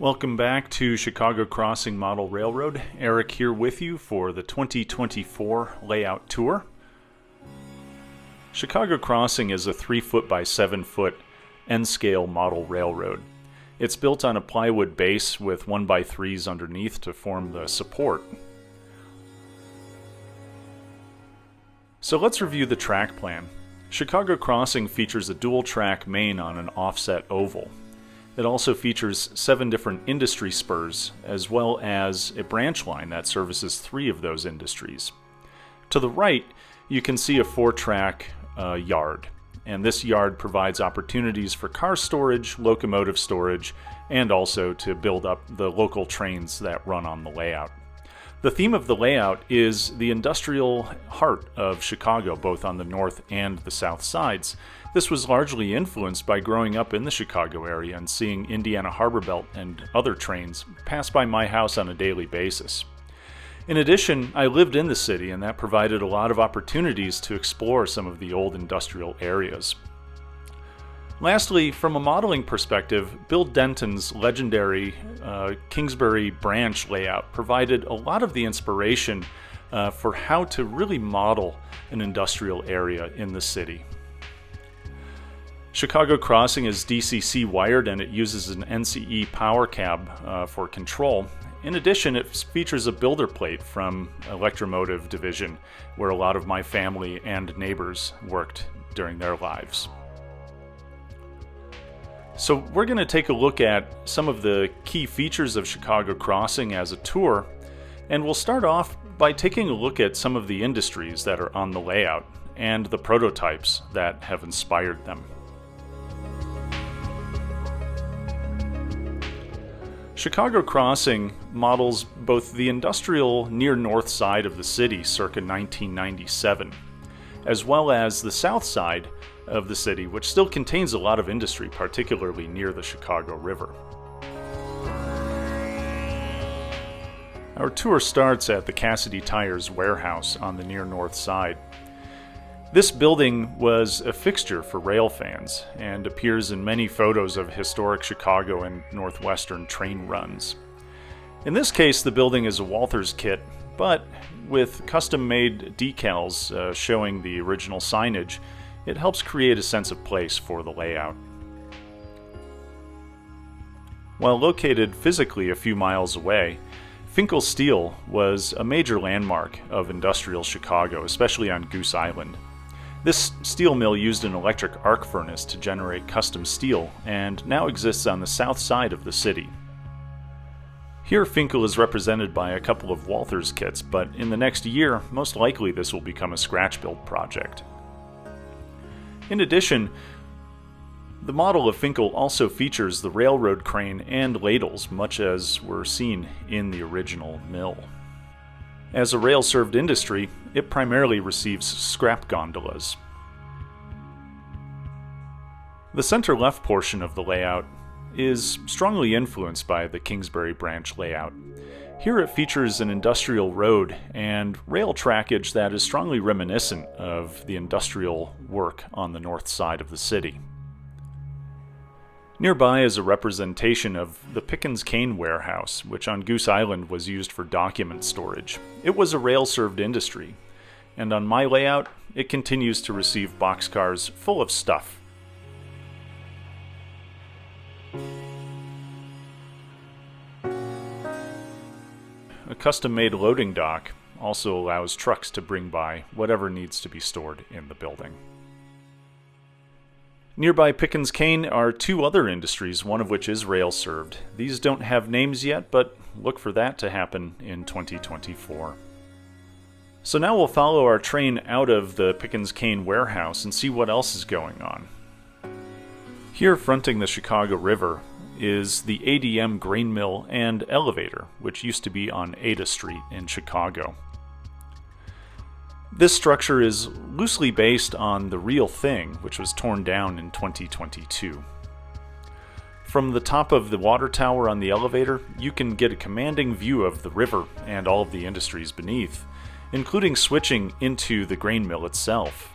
Welcome back to Chicago Crossing Model Railroad. Eric here with you for the 2024 layout tour. Chicago Crossing is a 3-foot by 7-foot N-scale model railroad. It's built on a plywood base with 1x3s underneath to form the support. So let's review the track plan. Chicago Crossing features a dual-track main on an offset oval. It also features 7 different industry spurs, as well as a branch line that services 3 of those industries. To the right, you can see a 4-track yard, and this yard provides opportunities for car storage, locomotive storage, and also to build up the local trains that run on the layout. The theme of the layout is the industrial heart of Chicago, both on the north and the south sides. This was largely influenced by growing up in the Chicago area and seeing Indiana Harbor Belt and other trains pass by my house on a daily basis. In addition, I lived in the city, and that provided a lot of opportunities to explore some of the old industrial areas. Lastly, from a modeling perspective, Bill Denton's legendary Kingsbury branch layout provided a lot of the inspiration for how to really model an industrial area in the city. Chicago Crossing is DCC wired, and it uses an NCE power cab for control. In addition, it features a builder plate from Electromotive Division, where a lot of my family and neighbors worked during their lives. So we're going to take a look at some of the key features of Chicago Crossing as a tour, and we'll start off by taking a look at some of the industries that are on the layout and the prototypes that have inspired them. Chicago Crossing models both the industrial near north side of the city circa 1997, as well as the south side of the city, which still contains a lot of industry, particularly near the Chicago River. Our tour starts at the Cassidy Tires warehouse on the near north side. This building was a fixture for rail fans and appears in many photos of historic Chicago and Northwestern train runs. In this case, the building is a Walthers kit, but with custom-made decals showing the original signage, it helps create a sense of place for the layout. While located physically a few miles away, Finle Steel was a major landmark of industrial Chicago, especially on Goose Island. This steel mill used an electric arc furnace to generate custom steel and now exists on the south side of the city. Here, Finle is represented by a couple of Walthers kits, but in the next year, most likely this will become a scratch-build project. In addition, the model of Finle also features the railroad crane and ladles, much as were seen in the original mill. As a rail-served industry, it primarily receives scrap gondolas. The center-left portion of the layout is strongly influenced by the Kingsbury branch layout. Here it features an industrial road and rail trackage that is strongly reminiscent of the industrial work on the north side of the city. Nearby is a representation of the Pickens Cane warehouse, which on Goose Island was used for document storage. It was a rail-served industry, and on my layout, it continues to receive boxcars full of stuff. A custom-made loading dock also allows trucks to bring by whatever needs to be stored in the building. Nearby Pickens Cane are 2 other industries, one of which is rail-served. These don't have names yet, but look for that to happen in 2024. So now we'll follow our train out of the Pickens Cane warehouse and see what else is going on. Here, fronting the Chicago River, is the ADM Grain Mill and elevator, which used to be on Ada Street in Chicago. This structure is loosely based on the real thing, which was torn down in 2022. From the top of the water tower on the elevator, you can get a commanding view of the river and all of the industries beneath, including switching into the grain mill itself.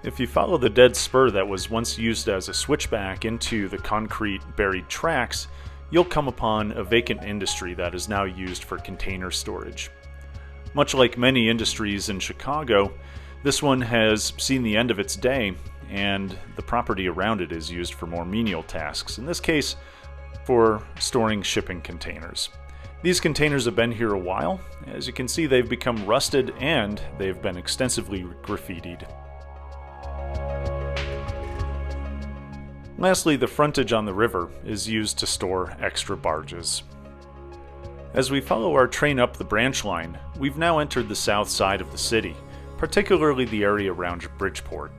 If you follow the dead spur that was once used as a switchback into the concrete buried tracks, you'll come upon a vacant industry that is now used for container storage. Much like many industries in Chicago, this one has seen the end of its day, and the property around it is used for more menial tasks, in this case, for storing shipping containers. These containers have been here a while. As you can see, they've become rusted and they've been extensively graffitied. Lastly, the frontage on the river is used to store extra barges. As we follow our train up the branch line, we've now entered the south side of the city, particularly the area around Bridgeport.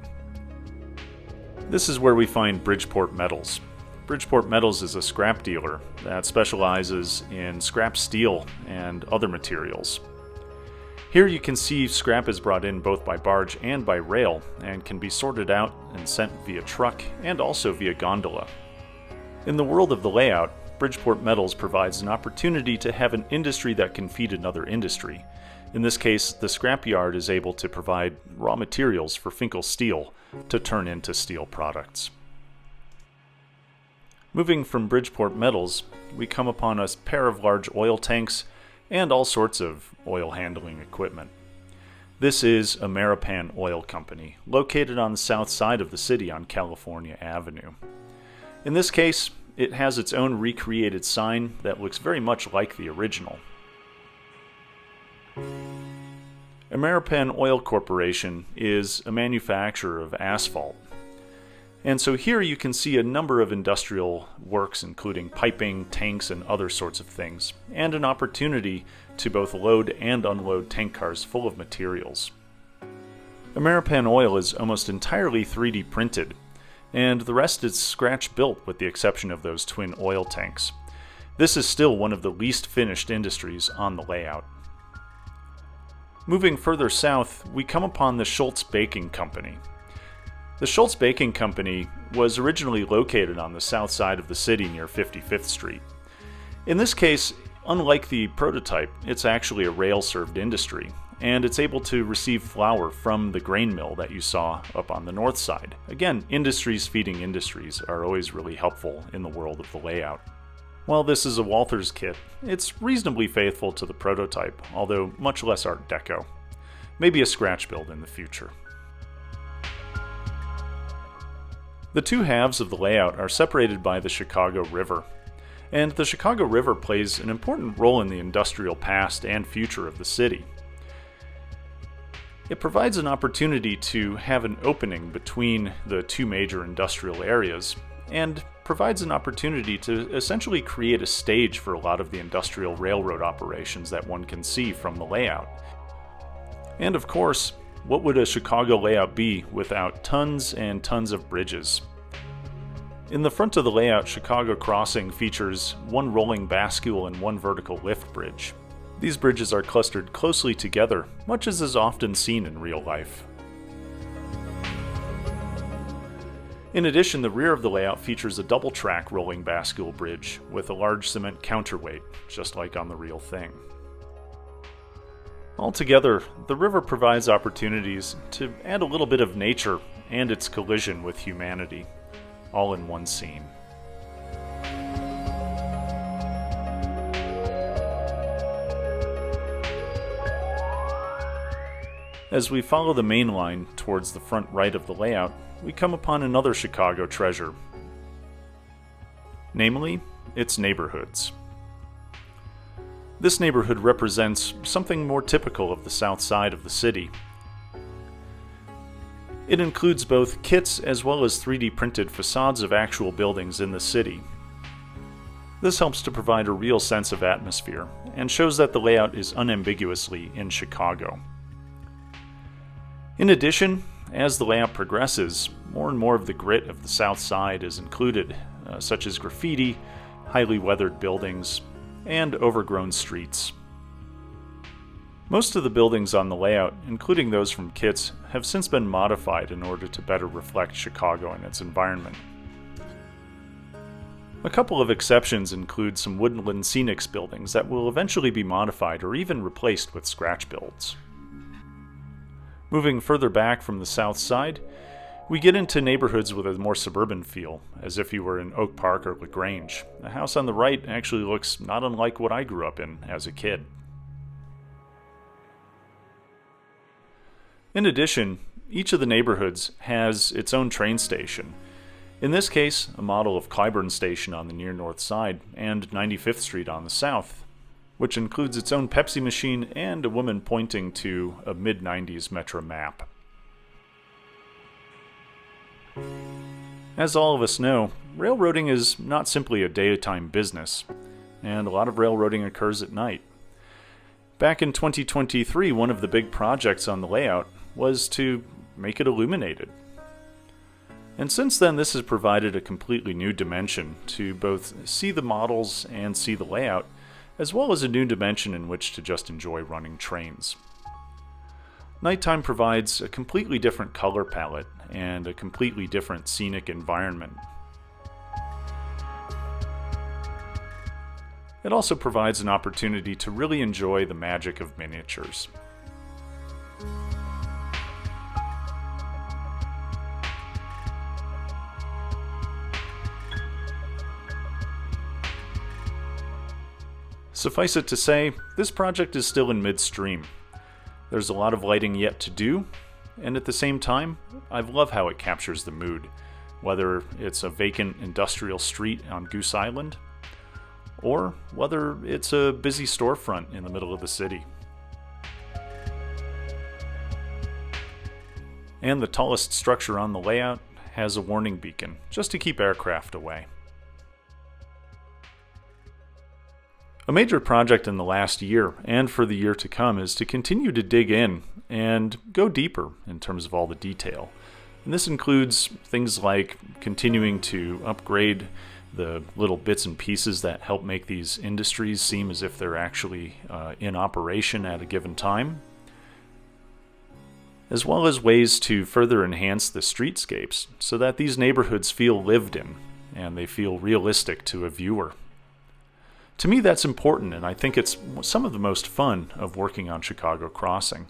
This is where we find Bridgeport Metals. Bridgeport Metals is a scrap dealer that specializes in scrap steel and other materials. Here you can see scrap is brought in both by barge and by rail and can be sorted out and sent via truck and also via gondola. In the world of the layout, Bridgeport Metals provides an opportunity to have an industry that can feed another industry. In this case, the scrapyard is able to provide raw materials for Finle Steel to turn into steel products. Moving from Bridgeport Metals, we come upon a pair of large oil tanks and all sorts of oil handling equipment. This is Ameripan Oil Company, located on the south side of the city on California Avenue. In this case, it has its own recreated sign that looks very much like the original. Ameripan Oil Corporation is a manufacturer of asphalt. And so here you can see a number of industrial works, including piping, tanks, and other sorts of things, and an opportunity to both load and unload tank cars full of materials. Ameripan Oil is almost entirely 3D printed, and the rest is scratch built with the exception of those twin oil tanks. This is still one of the least finished industries on the layout. Moving further south, we come upon the Schultz Baking Company. The Schultz Baking Company was originally located on the south side of the city near 55th Street. In this case, unlike the prototype, it's actually a rail-served industry, and it's able to receive flour from the grain mill that you saw up on the north side. Again, industries feeding industries are always really helpful in the world of the layout. While this is a Walthers kit, it's reasonably faithful to the prototype, although much less Art Deco. Maybe a scratch build in the future. The two halves of the layout are separated by the Chicago River, and the Chicago River plays an important role in the industrial past and future of the city. It provides an opportunity to have an opening between the two major industrial areas, and provides an opportunity to essentially create a stage for a lot of the industrial railroad operations that one can see from the layout. And of course, what would a Chicago layout be without tons and tons of bridges? In the front of the layout, Chicago Crossing features one rolling bascule and one vertical lift bridge. These bridges are clustered closely together, much as is often seen in real life. In addition, the rear of the layout features a double-track rolling bascule bridge with a large cement counterweight, just like on the real thing. Altogether, the river provides opportunities to add a little bit of nature and its collision with humanity, all in one scene. As we follow the main line towards the front right of the layout, we come upon another Chicago treasure, namely, its neighborhoods. This neighborhood represents something more typical of the south side of the city. It includes both kits as well as 3D printed facades of actual buildings in the city. This helps to provide a real sense of atmosphere and shows that the layout is unambiguously in Chicago. In addition, as the layout progresses, more and more of the grit of the south side is included, such as graffiti, highly weathered buildings, and overgrown streets. Most of the buildings on the layout, including those from kits, have since been modified in order to better reflect Chicago and its environment. A couple of exceptions include some woodland scenics buildings that will eventually be modified or even replaced with scratch builds. Moving further back from the south side, We get into neighborhoods with a more suburban feel, as if you were in Oak Park or LaGrange. The house on the right actually looks not unlike what I grew up in as a kid. In addition, each of the neighborhoods has its own train station. In this case, a model of Clybourne Station on the near north side and 95th Street on the south, which includes its own Pepsi machine and a woman pointing to a mid-90s Metro map. As all of us know, railroading is not simply a daytime business, and a lot of railroading occurs at night. Back in 2023, one of the big projects on the layout was to make it illuminated. And since then, this has provided a completely new dimension to both see the models and see the layout, as well as a new dimension in which to just enjoy running trains. Nighttime provides a completely different color palette and a completely different scenic environment. It also provides an opportunity to really enjoy the magic of miniatures. Suffice it to say, this project is still in midstream. There's a lot of lighting yet to do, and at the same time, I love how it captures the mood, whether it's a vacant industrial street on Goose Island, or whether it's a busy storefront in the middle of the city. And the tallest structure on the layout has a warning beacon, just to keep aircraft away. A major project in the last year, and for the year to come, is to continue to dig in and go deeper in terms of all the detail. And this includes things like continuing to upgrade the little bits and pieces that help make these industries seem as if they're actually in operation at a given time, as well as ways to further enhance the streetscapes so that these neighborhoods feel lived in and they feel realistic to a viewer. To me, that's important, and I think it's some of the most fun of working on Chicago Crossing.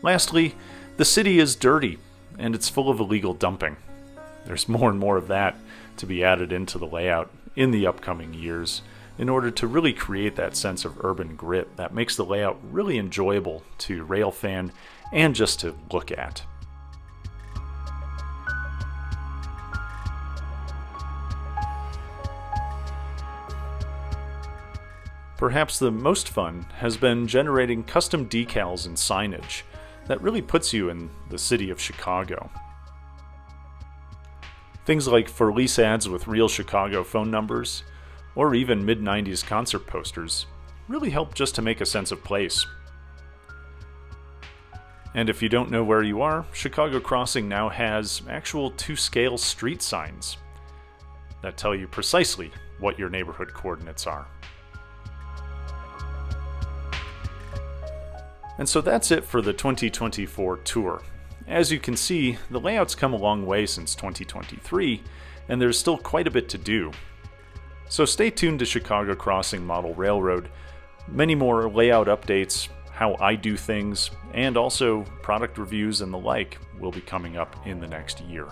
Lastly, the city is dirty, and it's full of illegal dumping. There's more and more of that to be added into the layout in the upcoming years in order to really create that sense of urban grit that makes the layout really enjoyable to railfan and just to look at. Perhaps the most fun has been generating custom decals and signage that really puts you in the city of Chicago. Things like for-lease ads with real Chicago phone numbers, or even mid-90s concert posters, really help just to make a sense of place. And if you don't know where you are, Chicago Crossing now has actual to-scale street signs that tell you precisely what your neighborhood coordinates are. And so that's it for the 2024 tour. As you can see, the layout's come a long way since 2023, and there's still quite a bit to do. So stay tuned to Chicago Crossing Model Railroad. Many more layout updates, how I do things, and also product reviews and the like will be coming up in the next year.